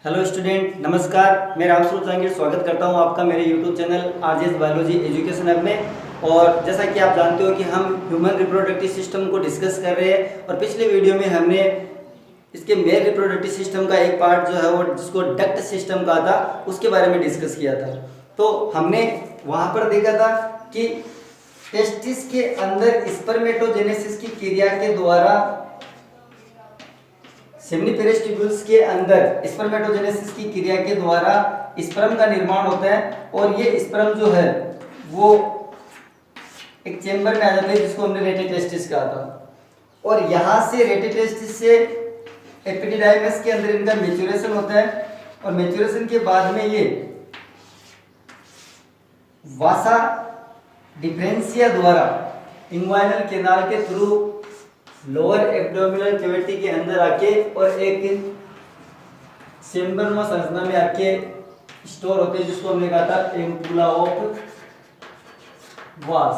Hello student, नमस्कार। मैं रामस्वरूप जहांगीर स्वागत करता हूं आपका मेरे YouTube channel RJS biology education hub में। और जैसा कि आप जानते हो कि हम ह्यूमन रिप्रोडक्टिव सिस्टम को डिस्कस कर रहे हैं और पिछले वीडियो में हमने इसके मेल रिप्रोडक्टिव सिस्टम का एक पार्ट जो है वो जिसको डक्ट सिस्टम कहा था उसके बारे में डिस्कस किया था। तो हमने वहाँ पर देखा था कि टेस्टिस के अंदर स्पर्मेटोजेनेसिस की क्रिया के द्वारा सेमिनिफेरस ट्यूब्यूल्स के अंदर स्पर्मेटोजेनेसिस की क्रिया के द्वारा स्पर्म का निर्माण होता है और ये स्पर्म जो है वो एक चेंबर में आ जाते हैं जिसको हमने रेटिटेस्टिस कहा था। और यहाँ से रेटिटेस्टिस से एपिडिडाइमस के अंदर इनका मैच्योरेशन होता है और मैच्योरेशन के बाद में ये वासा डिफरेंशिया द्वारा इंग्वाइनल कैनाल के थ्रू लोअर एब्डोमिनल कैविटी के अंदर आके और एक चेंबर में संरचना में आके स्टोर होते हैं जिसको हमने कहा था एम्पुला ऑफ वास।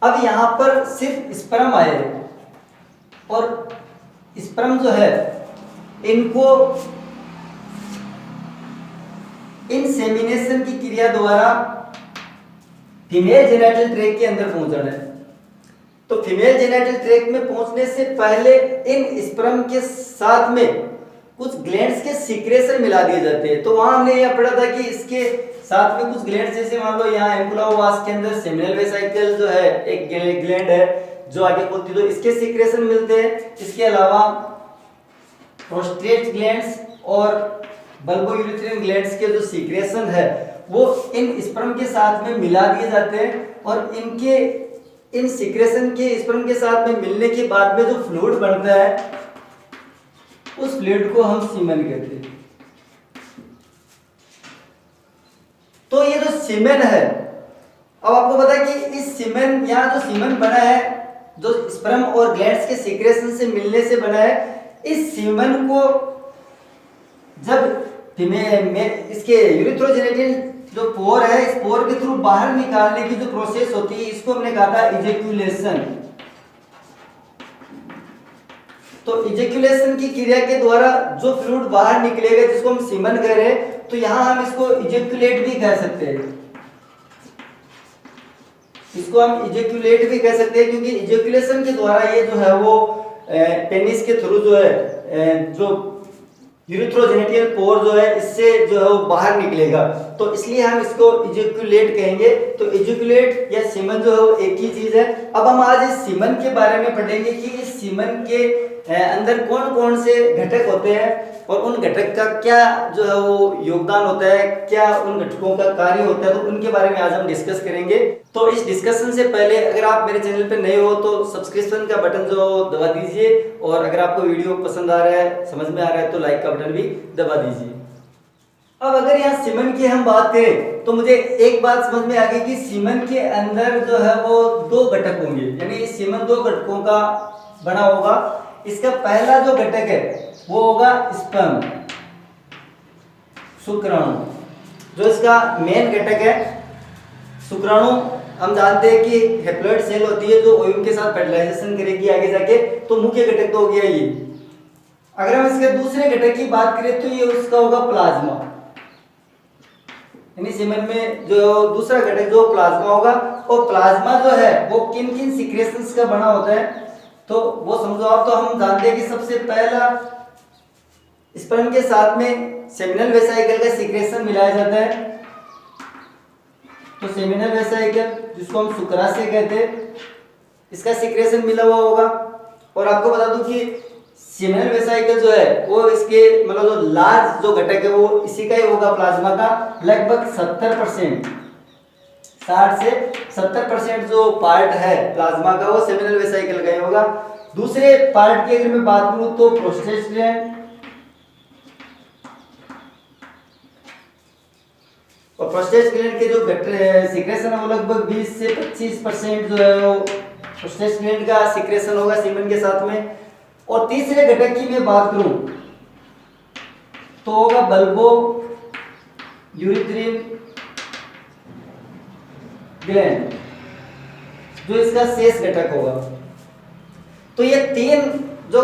अब यहां पर सिर्फ स्पर्म आए और स्पर्म जो है इनको इंसेमिनेशन की क्रिया द्वारा फीमेल जेनिटल ट्रैक्ट के अंदर पहुंचाना है। तो फीमेल जेनिटल ट्रैक्ट में पहुंचने से पहले इन स्पर्म के साथ में कुछ ग्लैंड्स के सीक्रेशन मिला दिए जाते हैं। तो वहां हमने यह पढ़ा था कि इसके साथ में कुछ ग्लैंड्स, जैसे मान लो यहाँ एम्पुला वास के अंदर सेमिनल वेसिकल जो है एक ग्लैंड है जो आगे खुलती, तो इसके सीक्रेशन मिलते हैं। इसके अलावा प्रोस्टेट ग्लैंड्स और बल्बोयूरेथ्रिन ग्लैंड्स के जो सीक्रेशन है वो इन स्पर्म के साथ में मिला दिए जाते हैं और इन सीक्रेशन के स्पर्म के साथ में मिलने के बाद में जो फ्लूइड बनता है उस फ्लूइड को हम सीमेन कहते हैं। तो ये जो सीमेन है, अब आपको पता है कि इस सीमेन, यहाँ जो सीमेन बना है जो स्पर्म और ग्लैंड्स के सीक्रेशन से मिलने से बना है, इस सीमेन को जब इसके यूरिथ्रोजेनिटल जो पोर है इस पोर के थ्रू बाहर निकालने की जो प्रोसेस होती है इसको हमने कहा था इजेक्यूलेशन। तो इजेक्यूलेशन की क्रिया के द्वारा जो फ्लूइड बाहर निकलेगा जिसको हम सीमन कह रहे हैं, तो यहां हम इसको इजेक्यूलेट भी कह सकते हैं। इसको हम इजेक्यूलेट भी कह सकते हैं क्योंकि इजेक्यूलेशन के द्वारा ये जो है वो पेनिस के थ्रू जो है जो यूरिथ्रोजेनिटल पोर जो है इससे जो है वो बाहर निकलेगा, तो इसलिए हम इसको इजेक्यूलेट कहेंगे। तो इजेक्यूलेट या सीमन जो है वो एक ही चीज है। अब हम आज इस सीमन के बारे में पढ़ेंगे कि इस सीमन के अंदर कौन कौन से घटक होते हैं और उन घटक का क्या जो है वो योगदान होता है, क्या उन घटकों का कार्य होता है, तो उनके बारे में आज हम डिस्कस करेंगे। तो इस डिस्कशन से पहले अगर आप मेरे चैनल पे नए हो तो सब्सक्रिप्शन का बटन जो दबा दीजिए और अगर आपको वीडियो पसंद आ रहा है, समझ में आ रहा है, तो लाइक का बटन भी दबा दीजिए। अब अगर यहाँ सीमन की हम बात करें तो मुझे एक बात समझ में आ गई कि सीमन के अंदर जो है वो दो घटक होंगे, यानी सीमन दो घटकों का बना होगा। इसका पहला जो घटक है वो होगा स्पर्म, शुक्राणु, जो इसका मेन घटक है। शुक्राणु हम जानते हैं कि हैप्लॉइड सेल होती है जो ओव्यूम के साथ फर्टिलाइजेशन करेगी आगे जाके, तो मुख्य घटक तो हो गया ये। अगर हम इसके दूसरे घटक की बात करें तो ये उसका होगा प्लाज्मा, यानी सीमन में जो दूसरा घटक जो प्लाज्मा होगा। और प्लाज्मा जो है वो किन किन सीक्रेशंस का बना होता है तो वो समझो आप। तो हम जानते हैं कि सबसे पहला स्पर्म के साथ में सेमिनल वेसिकल का सीक्रेशन मिलाया जाता है। तो सेमिनल वेसिकल जिसको हम शुक्राशय कहते हैं, इसका सीक्रेशन मिला हुआ होगा। और आपको बता दूं कि सेमिनल वेसिकल जो है वो इसके मतलब जो लार्ज जो घटक है वो इसी का ही होगा, प्लाज्मा का। लगभग 70%, 60 से 70% जो पार्ट है प्लाज्मा का वो सेमिनल वेसिकल का ही होगा। दूसरे पार्ट की अगर मैं बात करूं तो प्रोस्टेट ग्लैंड, और प्रोस्टेट ग्लैंड के जो सीक्रेशन है वो लगभग 20 से 25% जो है वो प्रोस्टेट ग्लैंड का सीक्रेशन होगा सीमन के साथ में। और तीसरे घटक की मैं बात करूं तो होगा बल्बो यूरेथ्रिन ग्लैंड, जो इसका शेष घटक होगा। तो ये तीन जो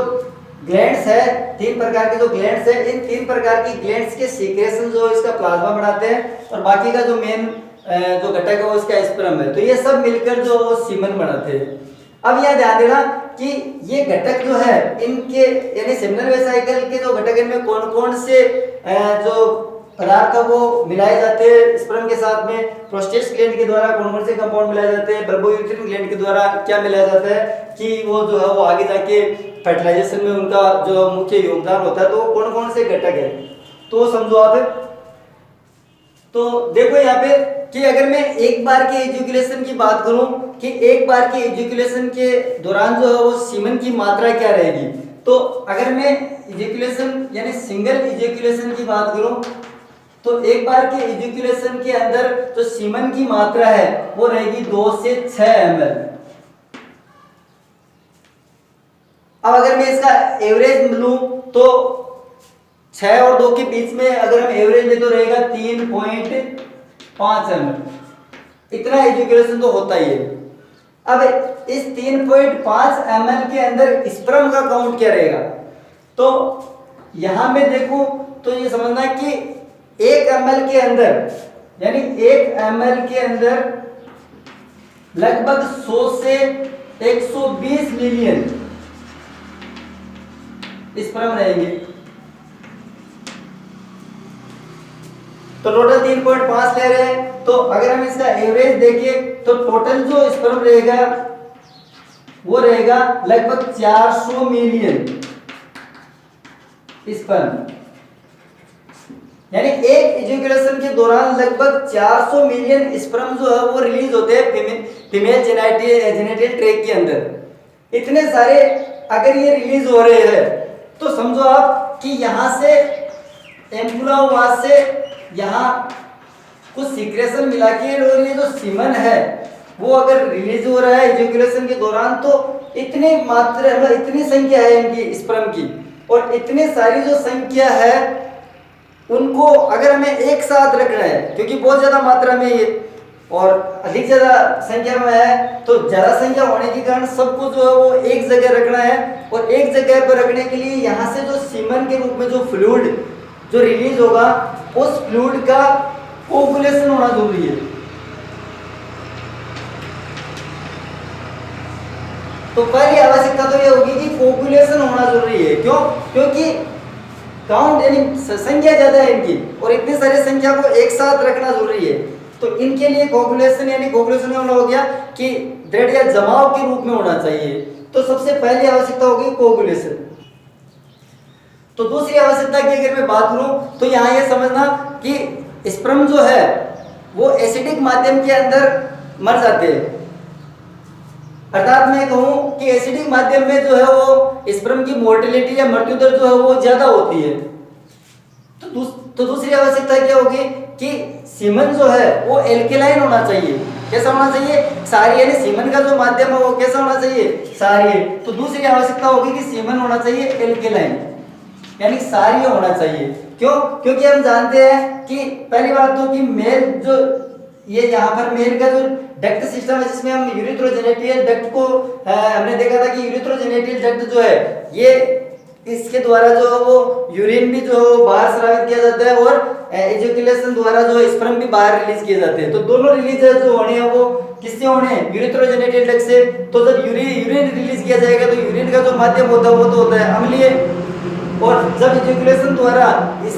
ग्लैंड्स है, 3 प्रकार के जो ग्लैंड्स है, इन 3 प्रकार की ग्लैंड्स के सीक्रेशन जो इसका प्लाज्मा बढ़ाते हैं और बाकी का जो मेन जो घटक है वो इसका स्पर्म है। तो ये सब मिलकर जो सीमन बनाते हैं। अब यह ध्यान देना कि ये घटक जो है इनके यानी सेमिनल वेसिकल के जो घटक इनमें कौन कौन से जो पदार्थ वो मिलाए जाते हैं स्पर्म के साथ में, प्रोस्टेट ग्लैंड के द्वारा कौन कौन से कंपाउंड मिलाए जाते हैं, बल्बोयूटेरिन ग्लैंड के द्वारा क्या मिलाया जाता है कि वो जो है वो आगे जाके फर्टिलाइजेशन में उनका जो मुख्य योगदान होता है, तो कौन कौन से घटक है तो समझो आप। तो देखो यहाँ पे कि अगर मैं एक बार के एजुकेशन की बात करूं कि एक बार के एजुकेशन के दौरान जो है वो सीमन की मात्रा क्या रहेगी, तो अगर मैं एजुकेशन यानी सिंगल एजुकेशन की बात करूं तो एक बार के एजुकेशन के अंदर जो सीमन की मात्रा है वो रहेगी 2 से 6 ml। अब अगर मैं इसका एवरेज लूं तो 6 और 2 के बीच में अगर हम एवरेज ले तो रहेगा 3.5 ml। इतना एजुकेशन तो होता ही है। अब इस 3.5 ml के अंदर स्पर्म का काउंट क्या रहेगा, तो यहां में देखूं तो ये समझना कि 1 ml के अंदर यानी 1 ml के अंदर लगभग 100 से 120 मिलियन स्पर्म रहेंगे। तो टोटल 3.5 ले रहे हैं, तो अगर हम इसका एवरेज देखें तो टोटल जो स्पर्म रहेगा वो रहेगा लगभग 400 मिलियन स्पर्म। यानी एक इजैकुलेशन के दौरान लगभग 400 मिलियन स्पर्म जो है वो रिलीज होते हैं फीमेल जेनिटल ट्रैक्ट के अंदर। इतने सारे अगर ये रिलीज हो रहे हैं तो समझो आप कि यहाँ से एम्पुला वहां से यहाँ कुछ सीक्रेशन मिला के और ये जो सीमन है वो अगर रिलीज हो रहा है इजैकुलेशन के दौरान, तो इतनी मात्रा मतलब इतनी संख्या है इनकी स्पर्म की, और इतनी सारी जो संख्या है उनको अगर हमें एक साथ रखना है क्योंकि बहुत ज्यादा मात्रा में ये और अधिक ज्यादा संख्या में है, तो ज्यादा संख्या होने के कारण सबको जो है वो एक जगह रखना है, और एक जगह पर रखने के लिए यहाँ से जो सीमन के रूप में जो फ्लूइड जो रिलीज होगा उस फ्लूइड का कोगुलेशन होना जरूरी है। तो पहली आवश्यकता तो ये होगी कि कोगुलेशन होना जरूरी है। क्यों? क्योंकि काउंट यानी संख्या ज्यादा है इनकी और इतनी सारी संख्या को एक साथ रखना जरूरी है, तो इनके लिए कोगुलेशन यानी कोगुलेशन में होना हो गया कि दृढ़ या जमाव के रूप में होना चाहिए। तो सबसे पहली आवश्यकता होगी कोगुलेशन। तो दूसरी आवश्यकता की अगर मैं बात करूं तो यहाँ ये समझना कि स्पर्म जो है वो एसिडिक माध्यम के अंदर मर जाते हैं, अर्थात मैं कहूं कि एसिडिक माध्यम में जो है वो स्पर्म की मोर्टेलिटी या मृत्यु दर जो है वो ज्यादा होती है। तो दूसरी आवश्यकता क्या होगी कि सीमन जो है वो एल्केलाइन होना चाहिए। कैसा होना चाहिए? क्षारीय, यानी सीमन का जो माध्यम है वो कैसा होना चाहिए? क्षारीय। तो दूसरी आवश्यकता होगी कि सीमन होना चाहिए एल्केलाइन यानी क्षारीय होना चाहिए। क्यों? क्योंकि हम जानते हैं कि पहली बात तो कि मेल जो ये यहाँ पर मेल का जो डक्ट सिस्टम है जिसमें हम यूरिथ्रोजेनिटल डक्ट को हमने देखा था कि यूरिथ्रोजेनिटल डक्ट जो है ये इसके द्वारा जो वो यूरिन भी जो बाहर स्रावित किया जाता है और एजुकेशन द्वारा जो स्पर्म भी बाहर रिलीज किए जाते हैं। तो दोनों रिलीज जो होने हैं वो किससे होने हैं? यूरिथ्रोजेनिटल डक्ट से। तो जब यूरिन रिलीज किया जाएगा तो यूरिन का जो माध्यम होता है वो तो होता है अम्लीय, और जब इजैकुलेशन द्वारा इस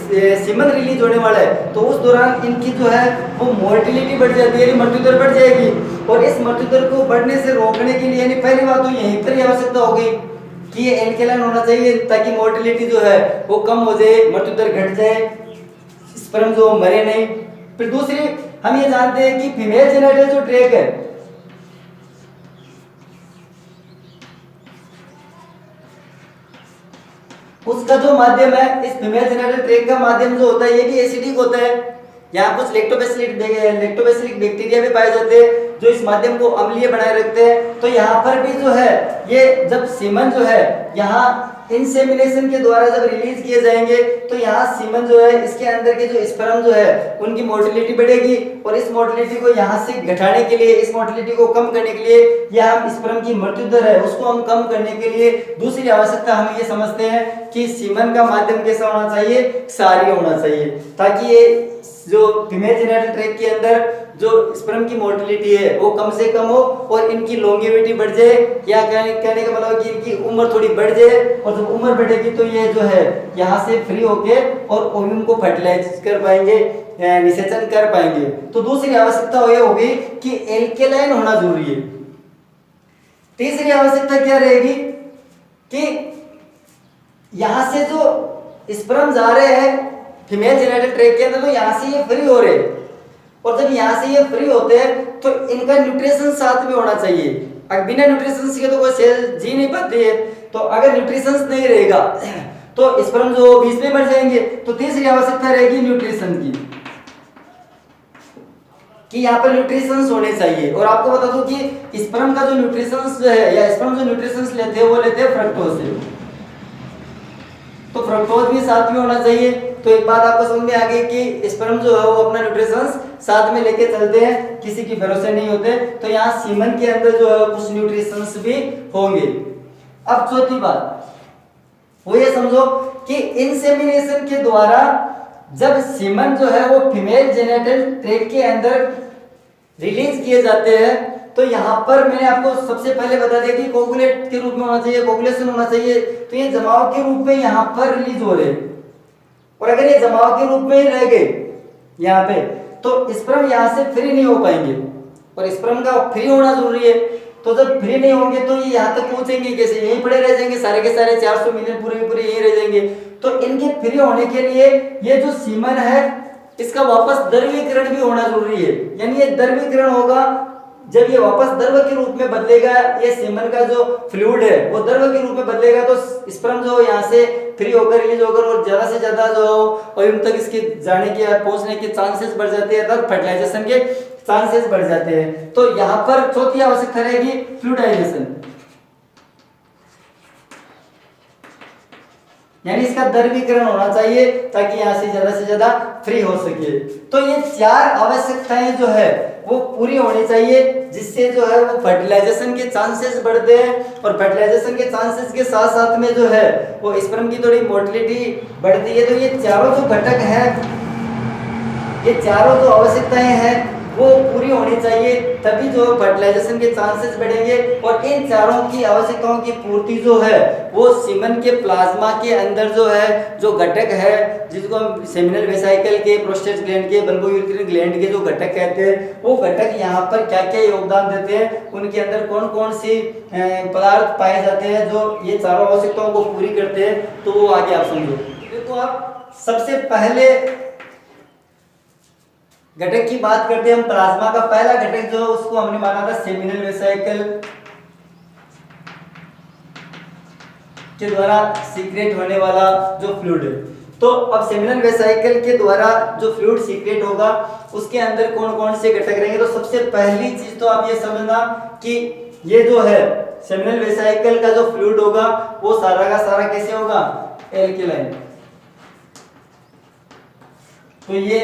सीमन रिलीज होने वाला है तो उस दौरान इनकी जो है वो मोर्टिलिटी बढ़ जाती है, मृत्यु दर बढ़ जाएगी। और इस मृत्यु दर को बढ़ने से रोकने के लिए यानी पहली बात तो यहीं पर ही आवश्यकता होगी कि ये एल्केलाइन होना चाहिए ताकि मोर्टिलिटी जो है वो कम हो जाए, मृत्यु दर घट जाए, स्पर्म जो मरे नहीं। फिर दूसरी हम ये जानते हैं कि फीमेल जेनिटल जो ट्रैक्ट है उसका जो माध्यम है, इस फीमेल जेनिटल ट्रैक्ट का माध्यम जो होता है ये भी एसिडिक होता है। यहाँ कुछ लैक्टोबैसिलिक बैक्टीरिया भी पाए जाते हैं जो इस माध्यम को अम्लीय बनाए रखते हैं। तो यहाँ पर भी जो है ये जब सीमन जो है यहाँ इंसेमिनेशन के द्वारा जब रिलीज किए जाएंगे तो यहाँ सीमन जो है इसके अंदर के जो स्पर्म जो है उनकी मोटिलिटी बढ़ेगी और इस मोटिलिटी को यहाँ से घटाने के लिए, इस मोटिलिटी को कम करने के लिए या हम स्पर्म की मृत्यु दर है उसको हम कम करने के लिए दूसरी आवश्यकता हम ये समझते हैं कि सीमन का माध्यम कैसा होना चाहिए, क्षारीय होना चाहिए, ताकि ये जो फीमेल जेनिटल ट्रैक्ट के अंदर जो स्पर्म की मोटिलिटी है वो कम से कम हो और इनकी लॉन्गेविटी बढ़ जाए, या कहने का मतलब कि इनकी उम्र थोड़ी बढ़ जाए, और जब उम्र बढ़ेगी तो ये जो है यहाँ से फ्री होके और ओव्यूम को फर्टिलाइज कर पाएंगे, निषेचन कर पाएंगे। तो दूसरी आवश्यकता ये होगी कि एल्केलाइन होना जरूरी है। तीसरी आवश्यकता क्या रहेगी कि यहाँ से जो स्पर्म जा रहे हैं फीमेल जेनिटल ट्रैक्ट के अंदर तो यहाँ से ये फ्री हो रहे हैं, और जब यहाँ से ये फ्री होते हैं तो इनका न्यूट्रिशन साथ में होना चाहिए। अगर बिना न्यूट्रिशन के तो कोई सेल जी नहीं पाती है, तो अगर न्यूट्रिशन नहीं रहेगा तो स्पर्म जो बीच में मर जाएंगे। तो तीसरी आवश्यकता रहेगी न्यूट्रिशन की, कि यहाँ पर न्यूट्रिशंस होने चाहिए। और आपको बता दूं कि स्पर्म का जो न्यूट्रिशंस जो है या स्पर्म जो न्यूट्रिशंस लेते हैं वो लेते हैं फ्रक्टोज से, तो फ्रक्टोज भी साथ में होना चाहिए। तो एक बात आपको समझ में आ गई कि स्पर्म जो है वो अपना न्यूट्रिशंस साथ में लेके चलते हैं, किसी की भरोसे नहीं होते। तो यहाँ सीमन के अंदर जो है कुछ न्यूट्रिशंस भी होंगे। अब चौथी बात वो ये समझो कि इंसेमिनेशन के द्वारा जब सीमन जो है वो फीमेल जेनिटल ट्रैक्ट के अंदर रिलीज किए जाते हैं तो यहाँ पर मैंने आपको सबसे पहले बता दिया कि कोगुलेट के रूप में होना चाहिए, कोगुलेशन होना चाहिए। तो ये जमाव के रूप में यहाँ पर रिलीज हो रहे, और अगर ये जमाव के रूप में ही रह गए यहाँ पे तो स्पर्म यहाँ से फ्री नहीं हो पाएंगे, और स्पर्म का फ्री होना जरूरी है। तो जब फ्री नहीं होंगे तो ये यहाँ तक पहुंचेंगे कैसे, यहीं पड़े रह जाएंगे सारे के सारे 400 मिलियन पूरे यहीं रह जाएंगे। तो इनके फ्री होने के लिए ये जो सीमन है इसका वापस द्रवीकरण भी होना जरूरी है, यानी ये द्रवीकरण होगा। जब ये वापस द्रव के रूप में बदलेगा, ये सीमन का जो फ्लूइड है वो द्रव के रूप में बदलेगा, तो स्पर्म जो यहाँ से फ्री होकर रिलीज होकर और ज्यादा से ज्यादा जो ओव्यूम तक इसके जाने के पहुंचने के चांसेस बढ़ जाते हैं, तब फर्टिलाइजेशन के चांसेस बढ़ जाते हैं। तो यहाँ पर चौथी आवश्यकता रहेगी फ्लूइडाइजेशन, यानी इसका द्रवीकरण होना चाहिए ताकि यहाँ से ज्यादा फ्री हो सके। तो ये चार आवश्यकताएं जो है वो पूरी होनी चाहिए, जिससे जो है वो फर्टिलाइजेशन के चांसेस बढ़ते हैं, और फर्टिलाइजेशन के चांसेस के साथ साथ में जो है वो स्पर्म की थोड़ी मोटिलिटी बढ़ती है। तो ये चारों जो घटक हैं, ये चारों जो आवश्यकताएं हैं वो पूरी होनी चाहिए, तभी जो फर्टिलाइजेशन के चांसेस बढ़ेंगे। और इन चारों की आवश्यकताओं की पूर्ति जो है वो सीमन के प्लाज्मा के अंदर जो है जो घटक है, जिसको हम सेमिनल वेसाइकल के, प्रोस्टेट ग्लैंड के, बल्बोयूरिथ्रिन ग्लैंड के जो घटक कहते हैं, वो घटक यहाँ पर क्या क्या योगदान देते हैं, उनके अंदर कौन कौन सी पदार्थ पाए जाते हैं जो ये चारों आवश्यकताओं को पूरी करते हैं, तो वो आगे आप समझो। देखो आप सबसे पहले घटक की बात करते हैं हम। प्लाज्मा का पहला घटक जो है उसको हमने माना था सेमिनल वेसाइकल के द्वारा सीक्रेट होने वाला जो फ्लूइड है। तो अब सेमिनल वेसाइकल के द्वारा जो फ्लूइड सीक्रेट होगा उसके अंदर कौन कौन से घटक रहेंगे। तो सबसे पहली चीज तो आप ये समझना कि ये जो है सेमिनल वेसाइकल का जो फ्लूइड होगा वो सारा का सारा कैसे होगा, एल्केलाइन। तो ये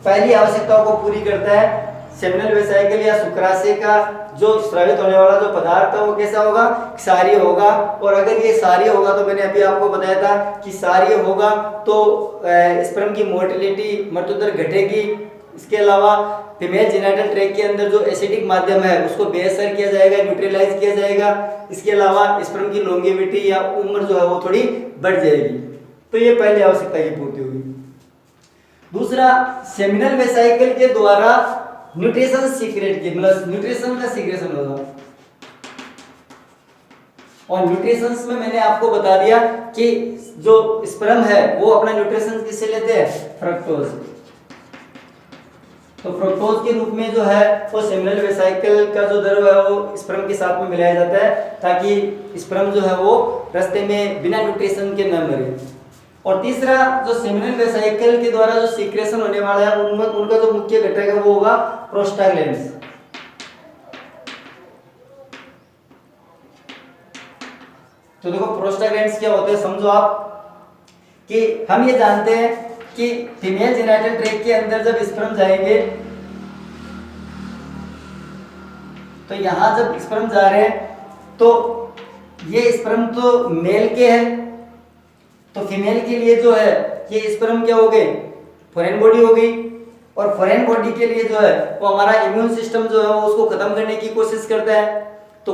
पहली आवश्यकताओं को पूरी करता है। सेमिनल वेसाइकल या शुक्राशय का जो स्रावित होने वाला जो पदार्थ है वो कैसा होगा, क्षारीय होगा। और अगर ये क्षारीय होगा तो मैंने अभी आपको बताया था कि क्षारीय होगा तो स्पर्म की मोटिलिटी, मृत्यु दर घटेगी। इसके अलावा फीमेल जेनिटल ट्रैक्ट के अंदर जो एसिडिक माध्यम है उसको बेअसर किया जाएगा, न्यूट्रलाइज किया जाएगा। इसके अलावा स्पर्म की लॉन्गेविटी या उम्र जो है वो थोड़ी बढ़ जाएगी। तो ये पहली आवश्यकता की पूर्ति होगी। दूसरा, सेमिनल वेसाइकल के द्वारा न्यूट्रिशन सीक्रेट की, मतलब न्यूट्रिशन का सीक्रेशन होगा। और न्यूट्रिशन में मैंने आपको बता दिया कि जो स्पर्म है वो अपना न्यूट्रिशन किससे लेते हैं, फ्रक्टोज। तो फ्रक्टोज के रूप में जो है वो सेमिनल वेसाइकल का जो द्रव है वो स्पर्म के साथ में मिलाया जाता है ताकि स्पर्म जो है वो रास्ते में बिना न्यूट्रिशन के न मरे। और तीसरा, जो सेमिनल वेसाइकल के द्वारा जो सीक्रेशन होने वाला है उनका जो मुख्य घटक है वो होगा प्रोस्टाग्लैंड्स। तो देखो प्रोस्टाग्लैंड्स क्या होते हैं समझो आप कि हम ये जानते हैं कि फीमेल जेनिटल ट्रैक्ट के अंदर जब स्पर्म जाएंगे तो यहां जब स्पर्म जा रहे हैं तो ये स्पर्म तो मेल के हैं, तो फीमेल के लिए जो है ये स्पर्म क्या हो गए, फॉरेन बॉडी हो गई। और फॉरेन बॉडी के लिए जो है वो हमारा इम्यून सिस्टम जो है वो उसको खत्म करने की कोशिश करता है। तो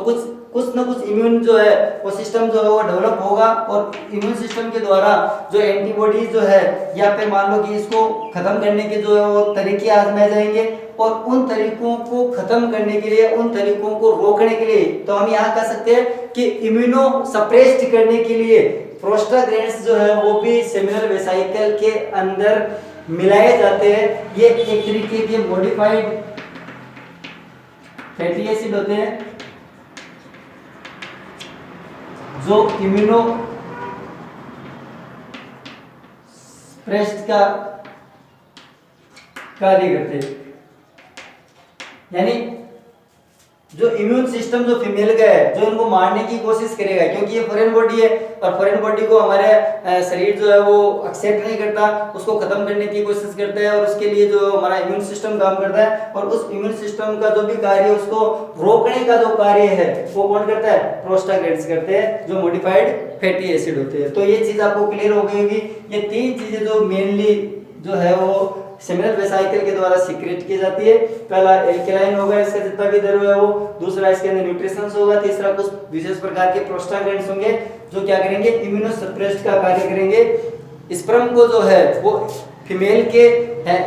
कुछ ना कुछ इम्यून जो है वो सिस्टम जो है वो डेवलप होगा और इम्यून सिस्टम के द्वारा जो एंटीबॉडी जो है या फिर मान लो कि इसको खत्म करने के जो है वो तरीके आजमाए जाएंगे। और उन तरीकों को खत्म करने के लिए, उन तरीकों को रोकने के लिए तो हम यहाँ कह सकते हैं कि इम्यूनो सप्रेस्ड करने के लिए प्रोस्टाग्लैंड्स जो है वो भी सेमिनल वेसिकल के अंदर मिलाए जाते हैं। ये एक तरीके के मॉडिफाइड फैटी एसिड होते हैं जो इम्यूनो सप्रेस्ड का कार्य करते हैं। यानी जो इम्यून सिस्टम जो फीमेल का है जो इनको मारने की कोशिश करेगा, क्योंकि ये फॉरेन बॉडी है और फॉरेन बॉडी को हमारे शरीर जो है वो एक्सेप्ट नहीं करता, उसको खत्म करने की कोशिश करता है। और उसके लिए जो हमारा इम्यून सिस्टम काम करता है और उस इम्यून सिस्टम का जो भी कार्य उसको रोकने का जो कार्य है वो कौन करता है, प्रोस्टाग्लैंड्स करते हैं जो मॉडिफाइड फैटी एसिड होते हैं। तो ये चीज आपको क्लियर हो गई होगी। ये तीन चीजें जो मेनली जो है वो सेमिनल वेसिकल के द्वारा सीक्रेट की जाती है। पहला एल्केलाइन होगा, इसका जितना भी द्रव्य है वो, दूसरा इसके अंदर न्यूट्रिशंस होगा, तीसरा कुछ विशेष प्रकार के प्रोस्टाग्लैंड्स होंगे जो क्या करेंगे, इम्यूनो सप्रेस्ड का कार्य करेंगे। स्पर्म को जो है वो फीमेल के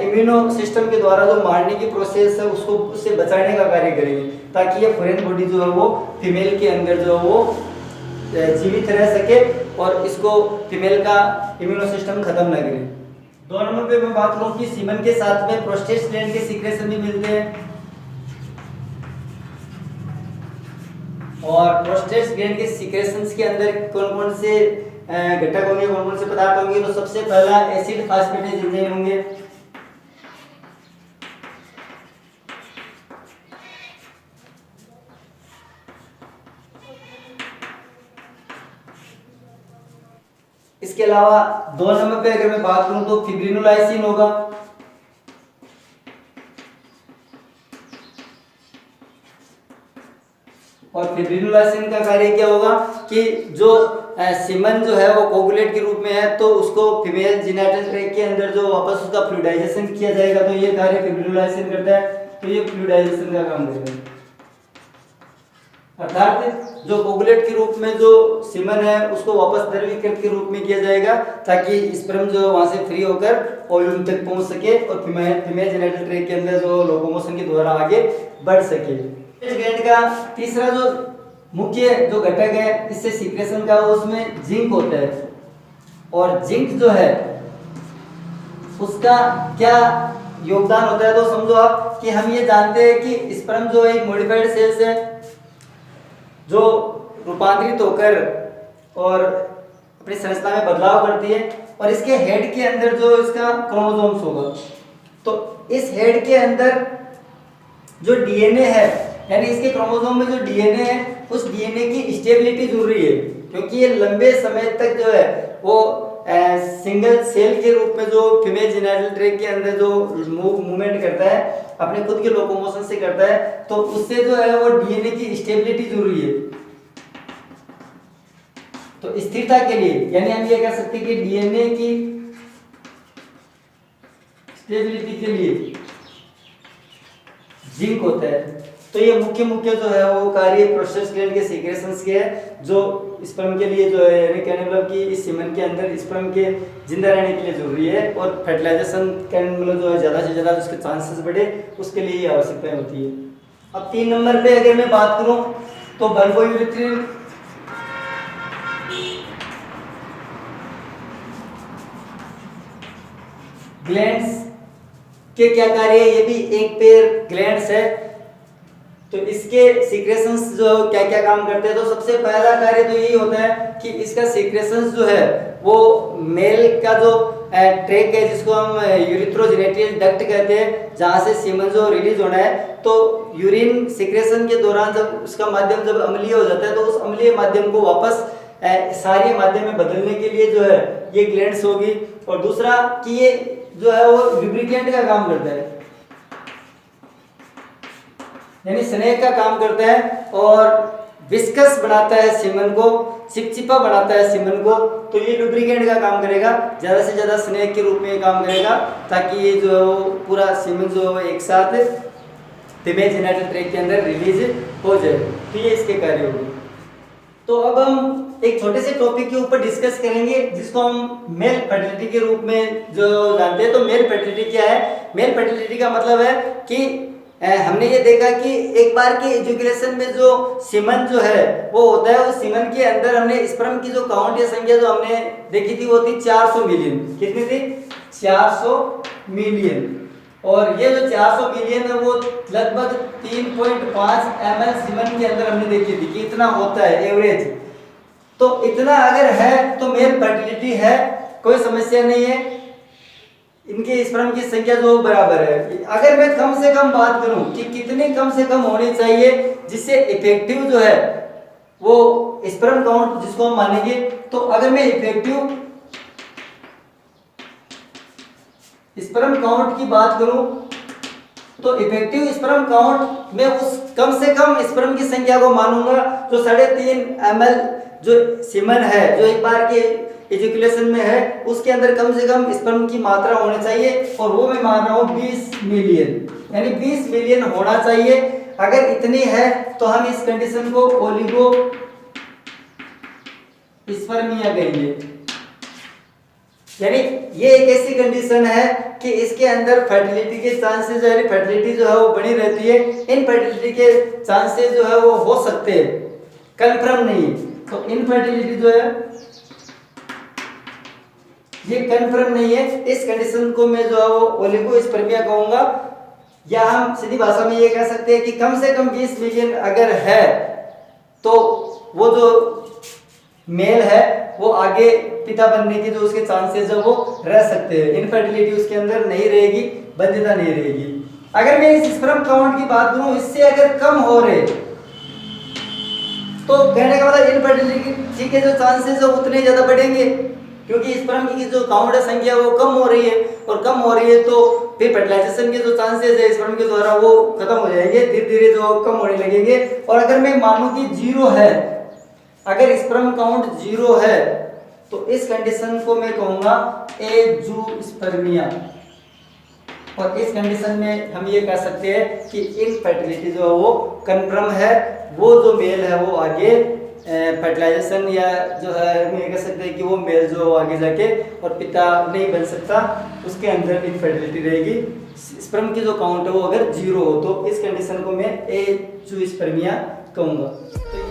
इम्यूनो सिस्टम के द्वारा जो मारने की प्रोसेस है उसको उससे बचाने का कार्य करेंगे ताकि ये फॉरेन बॉडी जो है वो फीमेल के अंदर जो है वो जीवित रह सके और इसको फीमेल का इम्यूनो सिस्टम खत्म न करे। 2 नंबर पे मैं बात करूं कि सीमन के साथ में प्रोस्टेट ग्लैंड के सीक्रेशन भी मिलते हैं। और प्रोस्टेट ग्लैंड के सीक्रेशंस के अंदर कौन-कौन से घटक होंगे, कौन-कौन से पदार्थ होंगे, तो सबसे पहला एसिड फास्फेटेज एंजाइम होंगे। इसके अलावा 2 नंबर पे अगर मैं बात करूं तो फिब्रिनोलाइसिन होगा। और फिब्रिनोलाइसिन का कार्य क्या होगा कि जो सीमन जो है वो कोगुलेट के रूप में है तो उसको फीमेल जेनिटल ट्रैक्ट के अंदर जो वापस उसका फ्लूइडाइजेशन किया जाएगा, तो ये कार्य फिब्रिनोलाइसिन करता है। तो ये फ्लूइडाइजेशन का काम करेगा, अर्थात जो कोगुलेट के रूप में जो सीमन है उसको वापस द्रवीकृत के रूप में किया जाएगा ताकि स्पर्म जो वहां से फ्री होकर ओव्यूल तक पहुंच सके और फीमेल जेनिटल ट्रैक्ट के अंदर जो लोकोमोशन के द्वारा आगे बढ़ सके। ग्लैंड का तीसरा जो मुख्य जो घटक है इससे सीक्रेशन का उसमें जिंक होता है। और जिंक जो है उसका क्या योगदान होता है, तो समझो आप कि हम ये जानते हैं कि स्पर्म जो एक मॉडिफाइड सेल्स है जो रूपांतरित होकर और अपनी संरचना में बदलाव करती है। और इसके हेड के अंदर जो इसका क्रोमोसोम्स होगा, तो इस हेड के अंदर जो डीएनए है यानी इसके क्रोमोसोम में जो डीएनए है उस डीएनए की स्टेबिलिटी जरूरी है, क्योंकि ये लंबे समय तक जो है वो सिंगल सेल के रूप में जो फीमेल जेनिटल ट्रैक्ट के अंदर जो मूवमेंट करता है अपने खुद के लोकोमोशन से करता है, तो उससे जो है वो डीएनए की स्टेबिलिटी जरूरी है। तो स्थिरता के लिए यानी हम ये कह सकते हैं कि डीएनए की स्टेबिलिटी के लिए जिंक होता है। तो ये मुख्य जो है वो कार्य प्रोस्टेट ग्लैंड के सीक्रेशंस के है जो स्पर्म के लिए जो है यानी कहने मतलब कि इस सीमन के अंदर स्पर्म के जिंदा रहने के लिए जरूरी है और फर्टिलाइजेशन का मतलब जो है ज़्यादा से ज़्यादा उसके चांसेस बढ़े उसके लिए ये आवश्यकताएं होती है। अब 3 नंबर पे अगर मैं बात करूं तो बल्बोयूरेथ्रिन ग्लैंड्स के क्या कार्य है, ये भी एक पेयर ग्लैंड्स है। तो इसके सीक्रेशंस जो क्या क्या काम करते हैं, तो सबसे पहला कार्य तो यही होता है कि इसका सीक्रेशंस जो है वो मेल का जो ट्रैक है जिसको हम यूरिथ्रोजेनिटल डक्ट कहते हैं जहां से सीमन जो रिलीज होना है, तो यूरिन सीक्रेशन के दौरान जब उसका माध्यम जब अम्लीय हो जाता है तो उस अम्लीय माध्यम को वापस सारे माध्यम में बदलने के लिए जो है ये ग्लैंड्स होगी। और दूसरा कि ये जो है वो लुब्रिकेंट का काम करता है, यानी स्नेह का काम करता है और विस्कस बनाता है सीमन को, चिपचिपा बनाता है सीमन को। तो ये लुब्रिकेंट का काम करेगा, ज़्यादा से ज़्यादा स्नेह के रूप में काम करेगा ताकि ये जो है वो पूरा सीमन जो है वो एक साथ फीमेल जेनिटल ट्रैक्ट के अंदर रिलीज हो जाए। तो ये इसके कार्य होंगे। तो अब हम एक छोटे से टॉपिक के ऊपर डिस्कस करेंगे जिसको हम मेल फर्टिलिटी के रूप में जो जानते हैं। तो मेल फर्टिलिटी क्या है? मेल फर्टिलिटी का मतलब है कि हमने ये देखा कि एक बार के एजुकेशन में जो सीमन जो है वो होता है, उस सीमन के अंदर हमने स्पर्म की जो काउंट या संख्या जो हमने देखी थी वो थी 400 मिलियन। कितनी थी? 400 मिलियन। और ये जो 400 मिलियन है वो लगभग 3.5 ml सीमन के अंदर हमने देखी थी कि इतना होता है एवरेज। तो इतना अगर है तो मेल फर्टिलिटी है, कोई समस्या नहीं है, इनके स्पर्म की संख्या जो बराबर है। अगर मैं कम से कम बात करूं कि कितनी कम से कम होनी चाहिए जिससे इफेक्टिव जो है वो स्पर्म काउंट जिसको हम मानेंगे, तो अगर मैं इफेक्टिव स्पर्म काउंट की बात करूं तो इफेक्टिव स्पर्म काउंट में उस कम से कम स्पर्म की संख्या को मानूंगा जो 3.5 ml जो सीमन है जो एक बार के एजुकेशन में है उसके अंदर कम से कम स्पर्म की मात्रा होनी चाहिए। और वो मैं मान रहा हूँ 20 मिलियन, यानी 20 मिलियन होना चाहिए। अगर इतनी है तो हम इस कंडीशन को ओलिगो स्पर्मिया कहेंगे। यानी ये एक ऐसी कंडीशन है कि इसके अंदर फर्टिलिटी के चांसेस यानी फर्टिलिटी जो है वो बनी रहती है। इनफर्टिलिटी के चांसेस जो है वो हो सकते हैं, कंफर्म नहीं है। तो इनफर्टिलिटी जो है ये कंफर्म नहीं है। इस कंडीशन को मैं जो है वो ओलिगोस्पर्मिया कहूंगा, या हम सीधी भाषा में ये कह सकते हैं कि कम से कम 20 मिलियन अगर है तो वो जो मेल है वो आगे पिता बनने के जो उसके चांसेस है वो रह सकते हैं। इनफर्टिलिटी उसके अंदर नहीं रहेगी, बंध्यता नहीं रहेगी। अगर मैं इस स्पर्म काउंट की बात करूं इससे अगर कम हो रहे तो कहने का मतलब इनफर्टिलिटी के जो चांसेस है उतने ज्यादा बढ़ेंगे, क्योंकि स्पर्म की जो काउंट है संख्या वो कम हो रही है। और कम हो रही है तो फिर फर्टिलाइजेशन के जो चांसेस है स्पर्म के द्वारा वो खत्म हो जाएंगे, धीरे धीरे जो कम होने लगेंगे। और अगर मैं मानूं कि 0 है, अगर स्पर्म काउंट 0 है तो इस कंडीशन को मैं कहूंगा एजूस्पर्मिया। और इस कंडीशन में हम ये कह सकते हैं कि इनफर्टिलिटी जो है वो कंफर्म है, वो जो मेल है वो आगे फर्टिलाइजेशन या जो है हम ये कह सकते हैं कि वो मेल जो आगे जाके और पिता नहीं बन सकता, उसके अंदर इनफर्टिलिटी रहेगी। स्पर्म की जो काउंट है वो अगर 0 हो तो इस कंडीशन को मैं एजूस्पर्मिया कहूंगा। तो